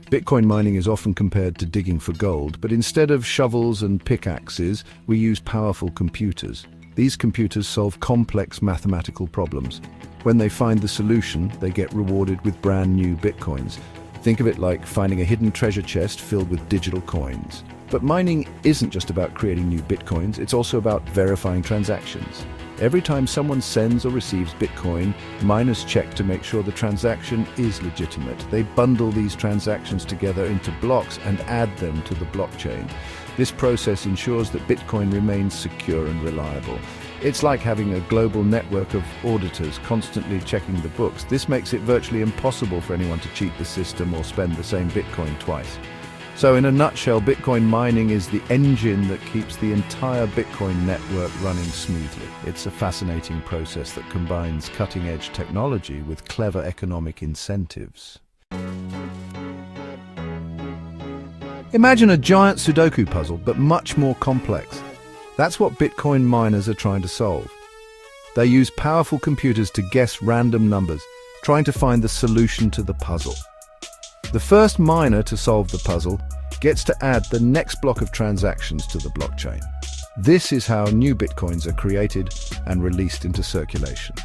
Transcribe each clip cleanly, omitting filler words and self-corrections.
Bitcoin mining is often compared to digging for gold, but instead of shovels and pickaxes, we use powerful computers. These computers solve complex mathematical problems. When they find the solution, they get rewarded with brand new Bitcoins. Think of it like finding a hidden treasure chest filled with digital coins. But mining isn't just about creating new Bitcoins, it's also about verifying transactions. Every time someone sends or receives Bitcoin, miners check to make sure the transaction is legitimate. They bundle these transactions together into blocks and add them to the blockchain. This process ensures that Bitcoin remains secure and reliable. It's like having a global network of auditors constantly checking the books. This makes it virtually impossible for anyone to cheat the system or spend the same Bitcoin twice. So in a nutshell, Bitcoin mining is the engine that keeps the entire Bitcoin network running smoothly. It's a fascinating process that combines cutting-edge technology with clever economic incentives. Imagine a giant Sudoku puzzle, but much more complex. That's what Bitcoin miners are trying to solve. They use powerful computers to guess random numbers, trying to find the solution to the puzzle. The first miner to solve the puzzle gets to add the next block of transactions to the blockchain. This is how new Bitcoins are created and released into circulation.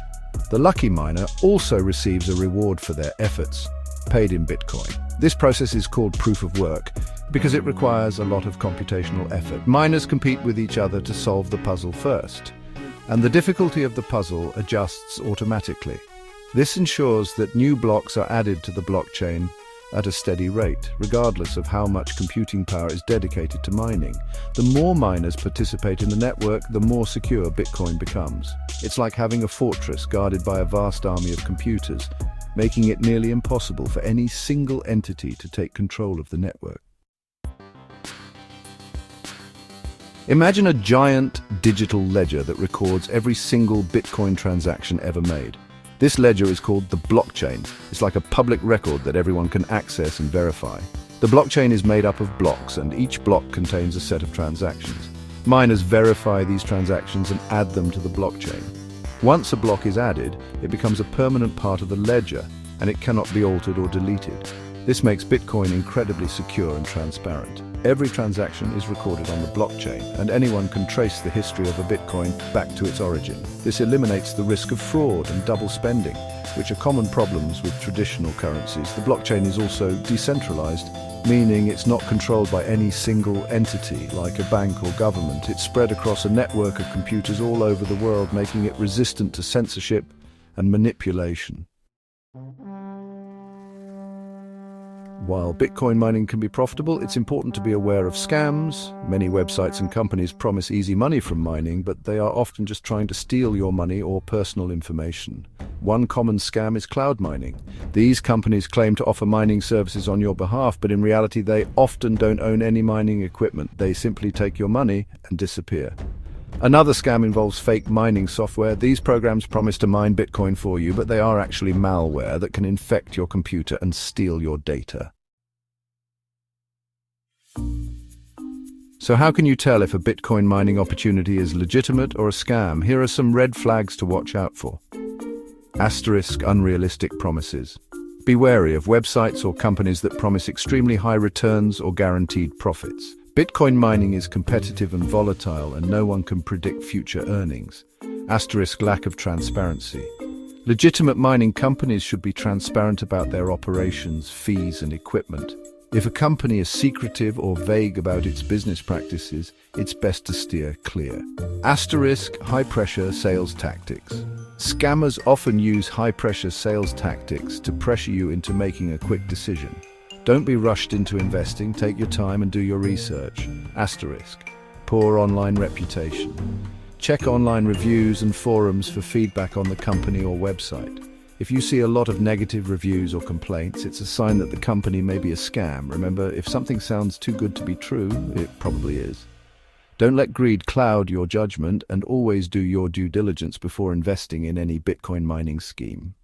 The lucky miner also receives a reward for their efforts, paid in Bitcoin. This process is called proof of work because it requires a lot of computational effort. Miners compete with each other to solve the puzzle first, and the difficulty of the puzzle adjusts automatically. This ensures that new blocks are added to the blockchain at a steady rate, regardless of how much computing power is dedicated to mining. The more miners participate in the network, the more secure Bitcoin becomes. It's like having a fortress guarded by a vast army of computers, making it nearly impossible for any single entity to take control of the network. Imagine a giant digital ledger that records every single Bitcoin transaction ever made. This ledger is called the blockchain. It's like a public record that everyone can access and verify. The blockchain is made up of blocks, and each block contains a set of transactions. Miners verify these transactions and add them to the blockchain. Once a block is added, it becomes a permanent part of the ledger, and it cannot be altered or deleted. This makes Bitcoin incredibly secure and transparent. Every transaction is recorded on the blockchain, and anyone can trace the history of a Bitcoin back to its origin. This eliminates the risk of fraud and double spending, which are common problems with traditional currencies. The blockchain is also decentralized, meaning it's not controlled by any single entity like a bank or government. It's spread across a network of computers all over the world, making it resistant to censorship and manipulation. While Bitcoin mining can be profitable, it's important to be aware of scams. Many websites and companies promise easy money from mining, but they are often just trying to steal your money or personal information. One common scam is cloud mining. These companies claim to offer mining services on your behalf, but in reality they often don't own any mining equipment. They simply take your money and disappear. Another scam involves fake mining software. These programs promise to mine Bitcoin for you, but they are actually malware that can infect your computer and steal your data. So how can you tell if a Bitcoin mining opportunity is legitimate or a scam? Here are some red flags to watch out for. Asterisk unrealistic promises. Be wary of websites or companies that promise extremely high returns or guaranteed profits. Bitcoin mining is competitive and volatile, and no one can predict future earnings. Asterisk lack of transparency. Legitimate mining companies should be transparent about their operations, fees, and equipment. If a company is secretive or vague about its business practices, it's best to steer clear. Asterisk high-pressure sales tactics. Scammers often use high-pressure sales tactics to pressure you into making a quick decision. Don't be rushed into investing, take your time and do your research. Asterisk poor online reputation. Check online reviews and forums for feedback on the company or website. If you see a lot of negative reviews or complaints, it's a sign that the company may be a scam. Remember, if something sounds too good to be true, it probably is. Don't let greed cloud your judgment, and always do your due diligence before investing in any Bitcoin mining scheme.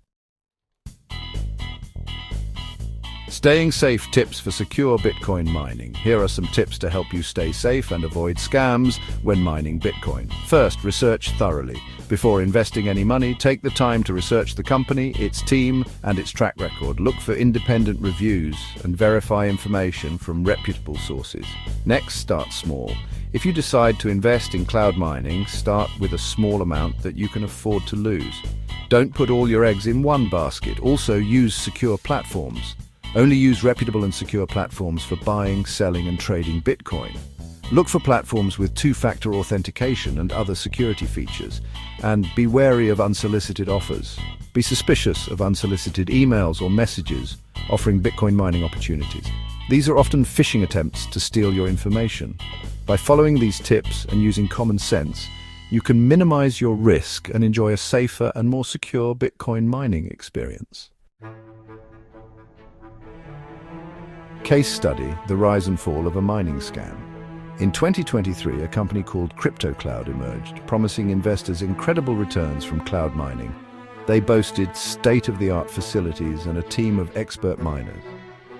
Staying safe tips for secure Bitcoin mining. Here are some tips to help you stay safe and avoid scams when mining Bitcoin. First, research thoroughly. Before investing any money, take the time to research the company, its team, and its track record. Look for independent reviews and verify information from reputable sources. Next, start small. If you decide to invest in cloud mining, start with a small amount that you can afford to lose. Don't put all your eggs in one basket. Also, use secure platforms. Only use reputable and secure platforms for buying, selling, and trading Bitcoin. Look for platforms with two-factor authentication and other security features, and be wary of unsolicited offers. Be suspicious of unsolicited emails or messages offering Bitcoin mining opportunities. These are often phishing attempts to steal your information. By following these tips and using common sense, you can minimize your risk and enjoy a safer and more secure Bitcoin mining experience. Case study: the rise and fall of a mining scam. In 2023, a company called CryptoCloud emerged, promising investors incredible returns from cloud mining. They boasted state-of-the-art facilities and a team of expert miners.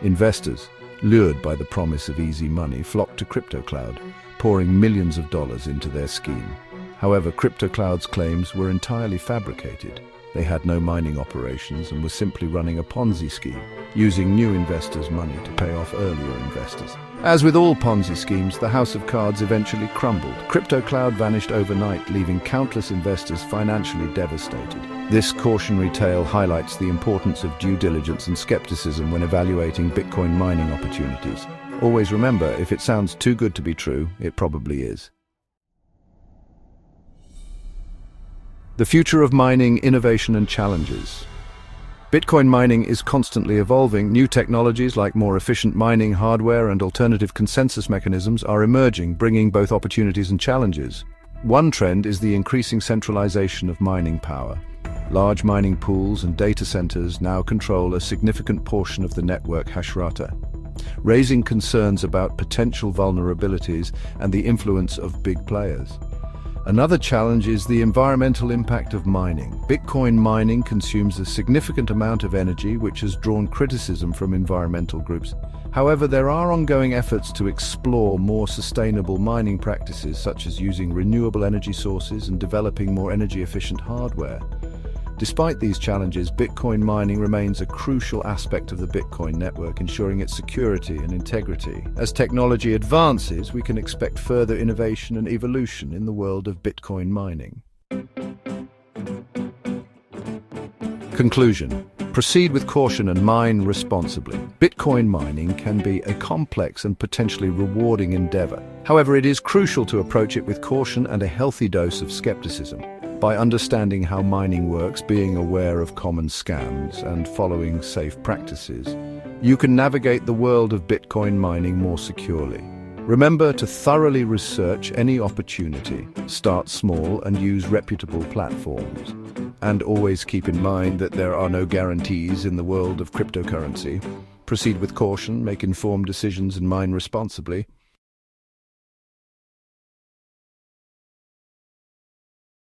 Investors, lured by the promise of easy money, flocked to CryptoCloud, pouring millions of dollars into their scheme. However, CryptoCloud's claims were entirely fabricated. They had no mining operations and were simply running a Ponzi scheme, using new investors' money to pay off earlier investors. As with all Ponzi schemes, the house of cards eventually crumbled. CryptoCloud vanished overnight, leaving countless investors financially devastated. This cautionary tale highlights the importance of due diligence and skepticism when evaluating Bitcoin mining opportunities. Always remember, if it sounds too good to be true, it probably is. The future of mining, innovation and challenges. Bitcoin mining is constantly evolving. New technologies like more efficient mining hardware and alternative consensus mechanisms are emerging, bringing both opportunities and challenges. One trend is the increasing centralization of mining power. Large mining pools and data centers now control a significant portion of the network hashrata, raising concerns about potential vulnerabilities and the influence of big players. Another challenge is the environmental impact of mining. Bitcoin mining consumes a significant amount of energy, which has drawn criticism from environmental groups. However, there are ongoing efforts to explore more sustainable mining practices, such as using renewable energy sources and developing more energy-efficient hardware. Despite these challenges, Bitcoin mining remains a crucial aspect of the Bitcoin network, ensuring its security and integrity. As technology advances, we can expect further innovation and evolution in the world of Bitcoin mining. Conclusion: proceed with caution and mine responsibly. Bitcoin mining can be a complex and potentially rewarding endeavor. However, it is crucial to approach it with caution and a healthy dose of skepticism. By understanding how mining works, being aware of common scams, and following safe practices, you can navigate the world of Bitcoin mining more securely. Remember to thoroughly research any opportunity, start small and use reputable platforms. And always keep in mind that there are no guarantees in the world of cryptocurrency. Proceed with caution, make informed decisions and mine responsibly.